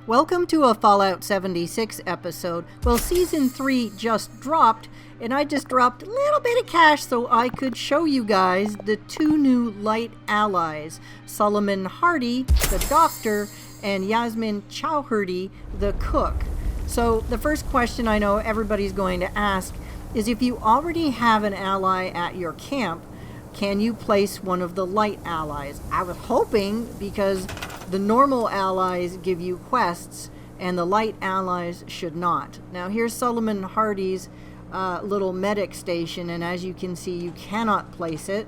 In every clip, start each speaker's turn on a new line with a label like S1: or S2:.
S1: Welcome to a Fallout 76 episode. Well, Season 3 just dropped, and I just dropped a little bit of cash so I could show you guys the two new LITE allies, Solomon Hardy, the doctor, and Yasmin Chowhurdy, the cook. So the first question I know everybody's going to ask is, if you already have an ally at your camp, can you place one of the LITE allies? I was hoping, because the normal allies give you quests and the LITE allies should not. Now here's Solomon Hardy's little medic station, and as you can see, you cannot place it.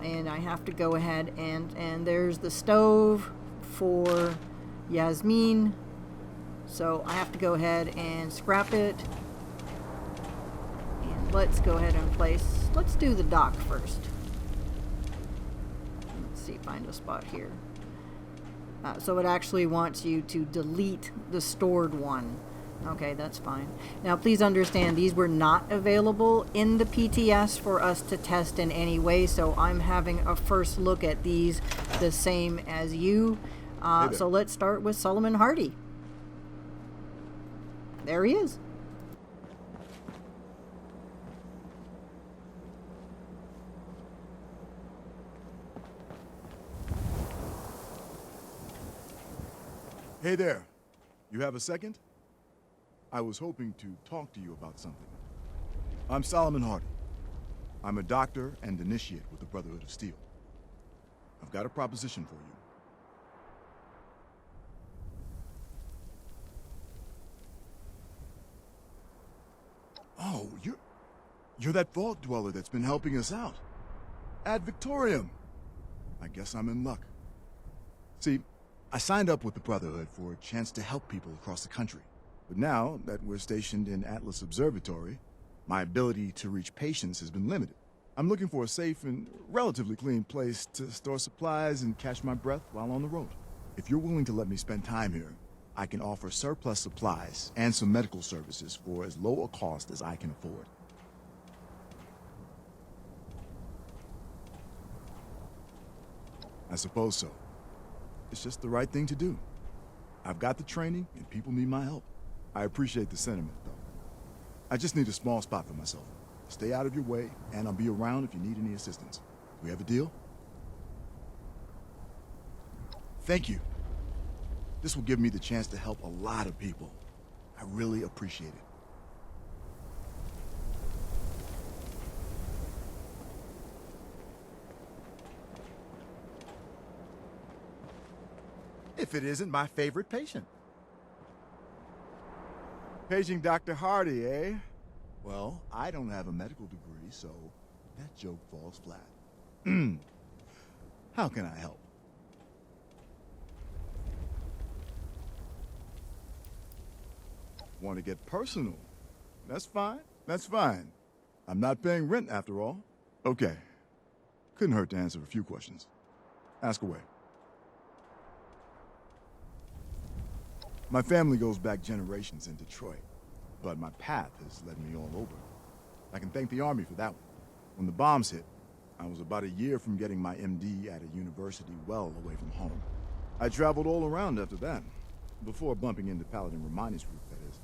S1: And I have to go ahead and there's the stove for Yasmin. So I have to go ahead and scrap it. And let's go ahead and place, let's do the dock first. Let's see, find a spot here. So it actually wants you to delete the stored one. Okay, that's fine. Now please understand, these were not available in the PTS for us to test in any way, so I'm having a first look at these the same as you. So let's start with Solomon Hardy. There he is.
S2: Hey there. You have a second? I was hoping to talk to you about something. I'm Solomon Hardy. I'm a doctor and initiate with the Brotherhood of Steel. I've got a proposition for you. Oh, you're that vault dweller that's been helping us out. Ad Victoriam. I guess I'm in luck. See, I signed up with the Brotherhood for a chance to help people across the country. But now that we're stationed in Atlas Observatory, my ability to reach patients has been limited. I'm looking for a safe and relatively clean place to store supplies and catch my breath while on the road. If you're willing to let me spend time here, I can offer surplus supplies and some medical services for as low a cost as I can afford. I suppose so. It's just the right thing to do. I've got the training, and people need my help. I appreciate the sentiment, though. I just need a small spot for myself. Stay out of your way, and I'll be around if you need any assistance. We have a deal? Thank you. This will give me the chance to help a lot of people. I really appreciate it.
S3: If it isn't my favorite patient.
S2: Paging Dr. Hardy, eh? Well, I don't have a medical degree, so that joke falls flat. How can I help? Want to get personal? That's fine. That's fine. I'm not paying rent after all. Okay. Couldn't hurt to answer a few questions. Ask away. My family goes back generations in Detroit, but my path has led me all over. I can thank the Army for that one. When the bombs hit, I was about a year from getting my MD at a university well away from home. I traveled all around after that, before bumping into Paladin Romani's group, that is.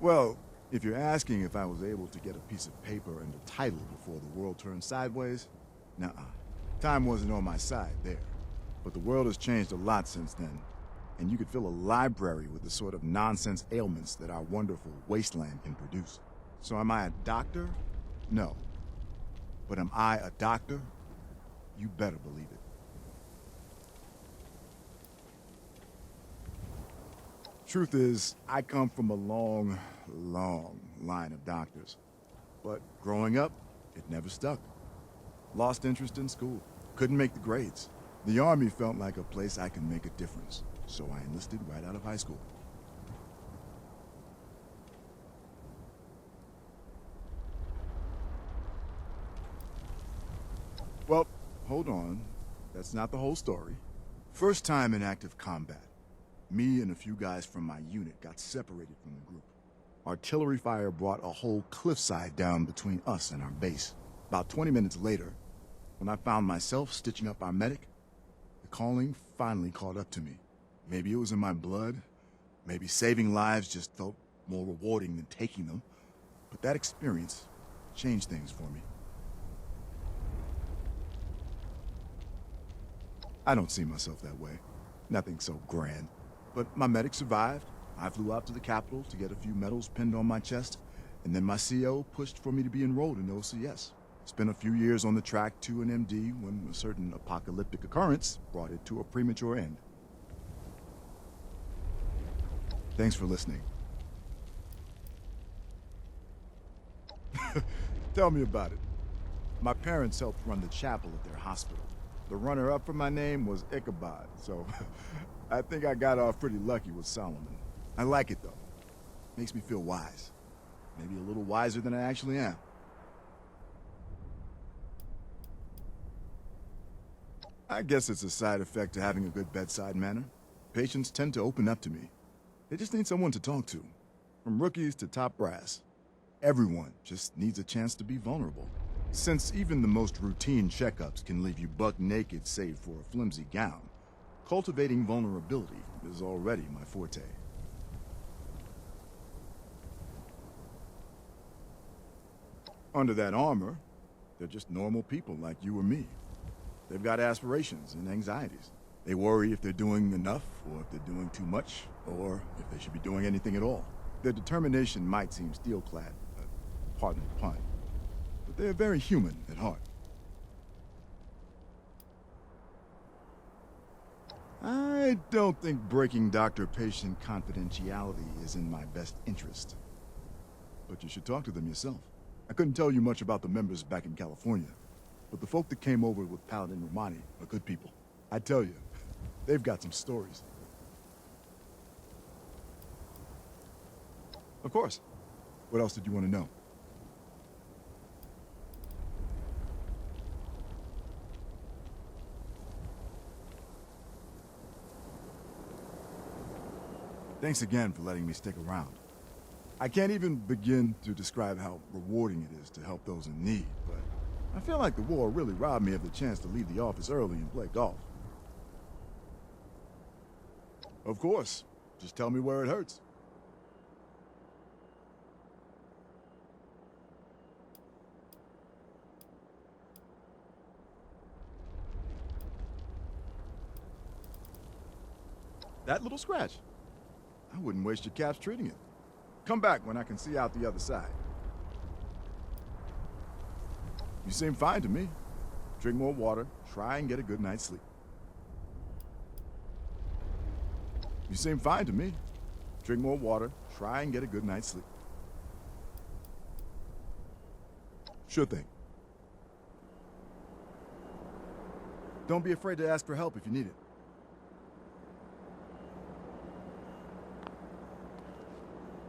S2: Well, if you're asking if I was able to get a piece of paper and a title before the world turned sideways, nuh-uh. Time wasn't on my side there. But the world has changed a lot since then, and you could fill a library with the sort of nonsense ailments that our wonderful wasteland can produce. So am I a doctor? No. But am I a doctor? You better believe it. Truth is, I come from a long, long line of doctors. But growing up, it never stuck. Lost interest in school. Couldn't make the grades. The Army felt like a place I could make a difference, so I enlisted right out of high school. Well, hold on. That's not the whole story. First time in active combat, me and a few guys from my unit got separated from the group. Artillery fire brought a whole cliffside down between us and our base. About 20 minutes later, When I found myself stitching up our medic, the calling finally caught up to me. Maybe it was in my blood. Maybe saving lives just felt more rewarding than taking them. But that experience changed things for me. I don't see myself that way. Nothing so grand. But my medic survived. I flew out to the Capitol to get a few medals pinned on my chest, and then my CO pushed for me to be enrolled in OCS. Spent a few years on the track to an MD when a certain apocalyptic occurrence brought it to a premature end. Thanks for listening. Tell me about it. My parents helped run the chapel at their hospital. The runner-up for my name was Ichabod, so I think I got off pretty lucky with Solomon. I like it, though. Makes me feel wise. Maybe a little wiser than I actually am. I guess it's a side effect to having a good bedside manner. Patients tend to open up to me. They just need someone to talk to. From rookies to top brass. Everyone just needs a chance to be vulnerable. Since even the most routine checkups can leave you buck naked save for a flimsy gown, cultivating vulnerability is already my forte. Under that armor, they're just normal people like you or me. They've got aspirations and anxieties. They worry if they're doing enough, or if they're doing too much, or if they should be doing anything at all. Their determination might seem steel-clad, pardon the pun, but they're very human at heart. I don't think breaking doctor-patient confidentiality is in my best interest. But you should talk to them yourself. I couldn't tell you much about the members back in California, but the folk that came over with Paladin Romani are good people. I tell you, they've got some stories. Of course. What else did you want to know? Thanks again for letting me stick around. I can't even begin to describe how rewarding it is to help those in need, but I feel like the war really robbed me of the chance to leave the office early and play golf. Of course. Just tell me where it hurts. That little scratch. I wouldn't waste your caps treating it. Come back when I can see out the other side. You seem fine to me. Drink more water, try and get a good night's sleep. You seem fine to me. Drink more water, try and get a good night's sleep. Sure thing. Don't be afraid to ask for help if you need it.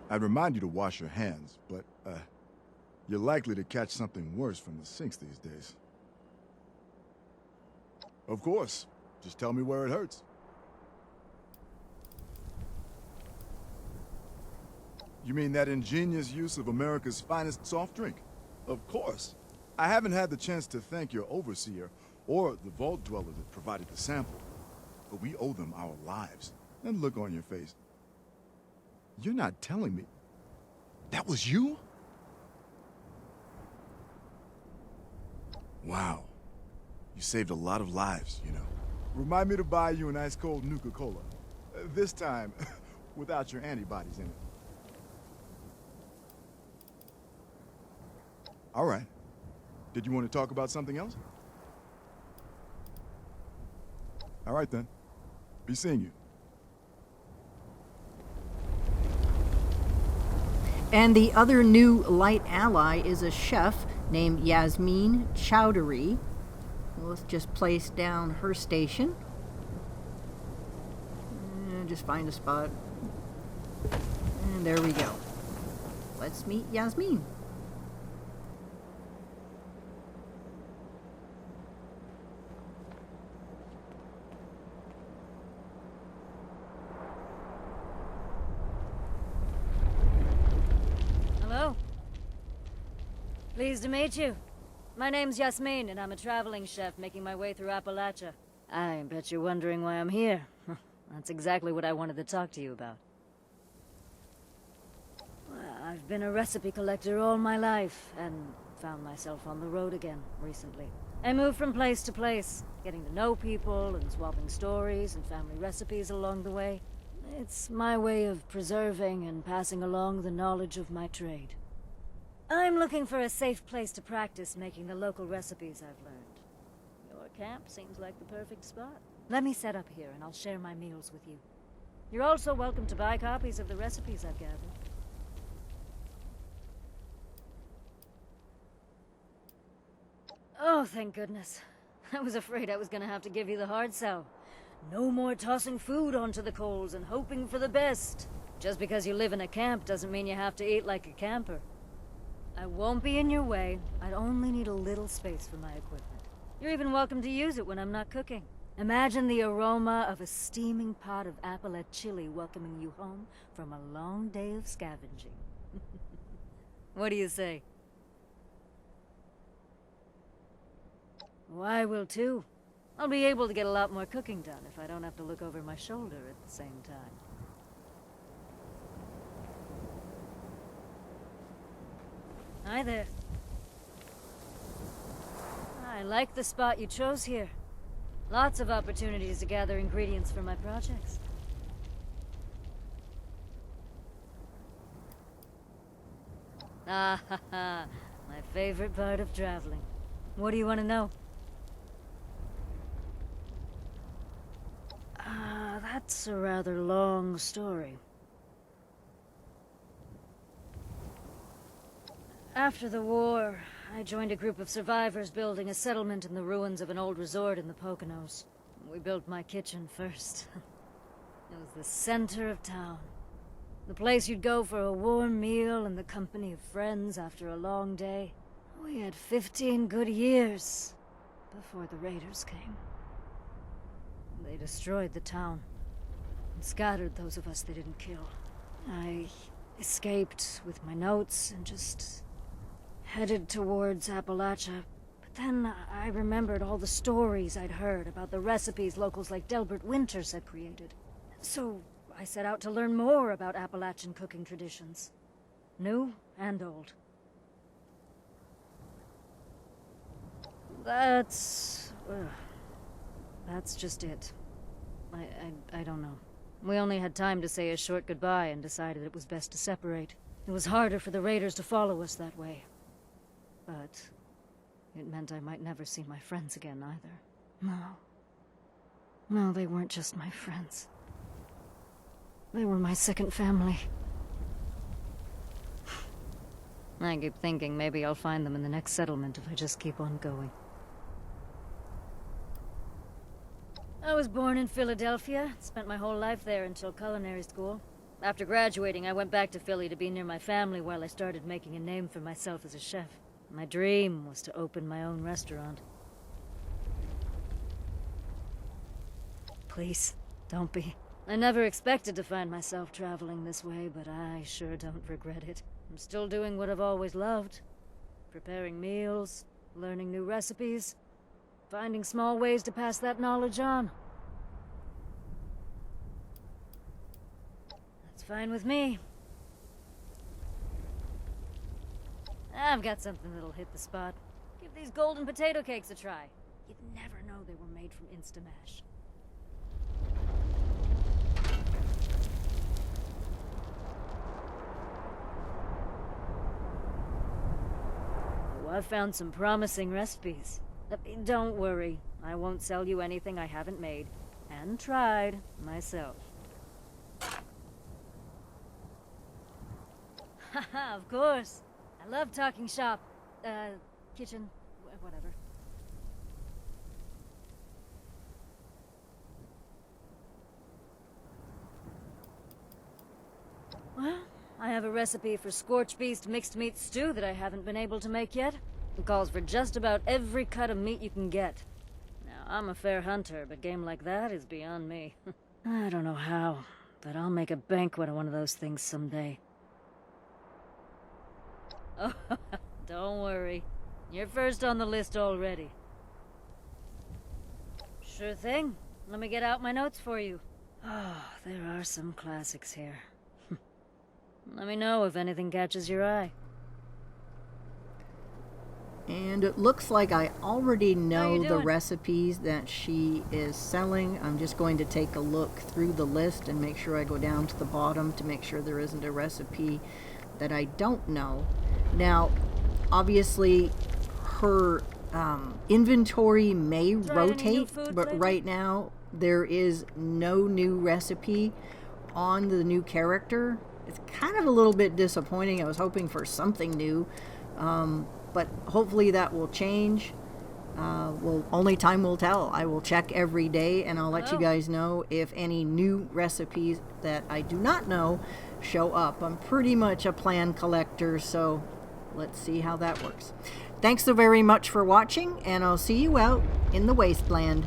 S2: I'd remind you to wash your hands, but, you're likely to catch something worse from the sinks these days. Of course. Just tell me where it hurts. You mean that ingenious use of America's finest soft drink? Of course. I haven't had the chance to thank your overseer or the vault dweller that provided the sample, but we owe them our lives. That look on your face. You're not telling me that was you? Wow. You saved a lot of lives, you know. Remind me to buy you an ice-cold Nuka-Cola. This time, without your antibodies in it. All right. Did you want to talk about something else? All right, then. Be seeing you.
S1: And the other new LITE ally is a chef named Yasmin Chowdhury. Let's just place down her station. And just find a spot. And there we go. Let's meet Yasmin.
S4: Hello. Pleased to meet you. My name's Yasmin, and I'm a traveling chef making my way through Appalachia. I bet you're wondering why I'm here. That's exactly what I wanted to talk to you about. Well, I've been a recipe collector all my life, and found myself on the road again recently. I moved from place to place, getting to know people and swapping stories and family recipes along the way. It's my way of preserving and passing along the knowledge of my trade. I'm looking for a safe place to practice making the local recipes I've learned. Your camp seems like the perfect spot. Let me set up here and I'll share my meals with you. You're also welcome to buy copies of the recipes I've gathered. Oh, thank goodness. I was afraid I was gonna have to give you the hard sell. No more tossing food onto the coals and hoping for the best. Just because you live in a camp doesn't mean you have to eat like a camper. I won't be in your way. I'd only need a little space for my equipment. You're even welcome to use it when I'm not cooking. Imagine the aroma of a steaming pot of Appalachia chili welcoming you home from a long day of scavenging. What do you say? Well, I will too. I'll be able to get a lot more cooking done if I don't have to look over my shoulder at the same time. Hi there. I like the spot you chose here. Lots of opportunities to gather ingredients for my projects. Ah ha ha, my favorite part of traveling. What do you want to know? That's a rather long story. After the war, I joined a group of survivors building a settlement in the ruins of an old resort in the Poconos. We built my kitchen first. It was the center of town. The place you'd go for a warm meal in the company of friends after a long day. We had 15 good years before the raiders came. They destroyed the town and scattered those of us they didn't kill. I escaped with my notes and just headed towards Appalachia. But then I remembered all the stories I'd heard about the recipes locals like Delbert Winters had created. So I set out to learn more about Appalachian cooking traditions. New and old. That's just it. I don't know. We only had time to say a short goodbye and decided it was best to separate. It was harder for the raiders to follow us that way. But it meant I might never see my friends again either. No, they weren't just my friends. They were my second family. I keep thinking maybe I'll find them in the next settlement if I just keep on going. I was born in Philadelphia, spent my whole life there until culinary school. After graduating, I went back to Philly to be near my family while I started making a name for myself as a chef. My dream was to open my own restaurant. Please, don't be. I never expected to find myself traveling this way, but I sure don't regret it. I'm still doing what I've always loved. Preparing meals, learning new recipes, finding small ways to pass that knowledge on. That's fine with me. I've got something that'll hit the spot. Give these golden potato cakes a try. You'd never know they were made from Instamash. Oh, I've found some promising recipes. Don't worry, I won't sell you anything I haven't made and tried myself. Haha, of course. I love talking shop. Kitchen, whatever. Well, I have a recipe for scorched beast mixed meat stew that I haven't been able to make yet. It calls for just about every cut of meat you can get. Now, I'm a fair hunter, but game like that is beyond me. I don't know how, but I'll make a banquet of one of those things someday. Oh, don't worry. You're first on the list already. Sure thing. Let me get out my notes for you. Oh, there are some classics here. Let me know if anything catches your eye.
S1: And it looks like I already
S4: How
S1: know
S4: you
S1: the
S4: doing?
S1: recipes that she is selling. I'm just going to take a look through the list and make sure I go down to the bottom to make sure there isn't a recipe that I don't know. Now, obviously, her inventory may
S4: Tried any new
S1: rotate,
S4: food
S1: but
S4: lately?
S1: right now there is no new recipe on the new character. It's kind of a little bit disappointing. I was hoping for something new, but hopefully that will change. Well, only time will tell. I will check every day, and I'll let you
S4: Oh.
S1: guys know if any new recipes that I do not know show up. I'm pretty much a plan collector, so let's see how that works. Thanks so very much for watching, and I'll see you out in the wasteland.